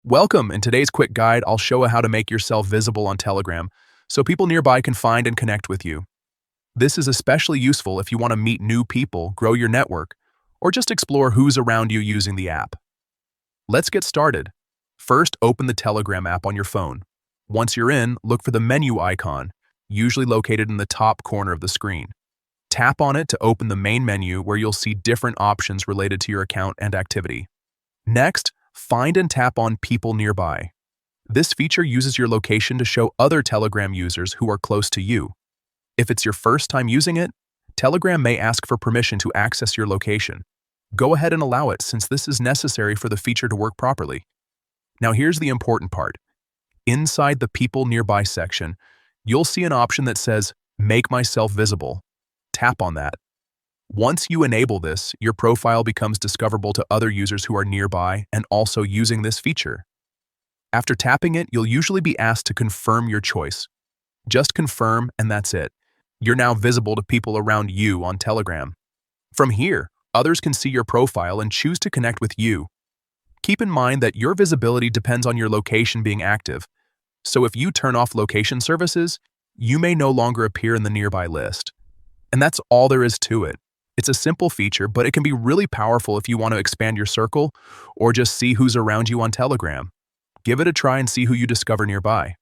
Welcome. In today's quick guide, I'll show how to make yourself visible on Telegram so people nearby can find and connect with you. This is especially useful if you want to meet new people, grow your network, or just explore who's around you using the app. Let's get started. First, open the Telegram app on your phone. Once you're in, look for the menu icon, usually located in the top corner of the screen. Tap on it to open the main menu where you'll see different options related to your account and activity. Next, find and tap on People Nearby. This feature uses your location to show other Telegram users who are close to you. If it's your first time using it, Telegram may ask for permission to access your location. Go ahead and allow it since this is necessary for the feature to work properly. Now here's the important part. Inside the People Nearby section, you'll see an option that says Make Myself Visible. Tap on that. Once you enable this, your profile becomes discoverable to other users who are nearby and also using this feature. After tapping it, you'll usually be asked to confirm your choice. Just confirm and that's it. You're now visible to people around you on Telegram. From here, others can see your profile and choose to connect with you. Keep in mind that your visibility depends on your location being active. So if you turn off location services, you may no longer appear in the nearby list. And that's all there is to it. It's a simple feature, but it can be really powerful if you want to expand your circle or just see who's around you on Telegram. Give it a try and see who you discover nearby.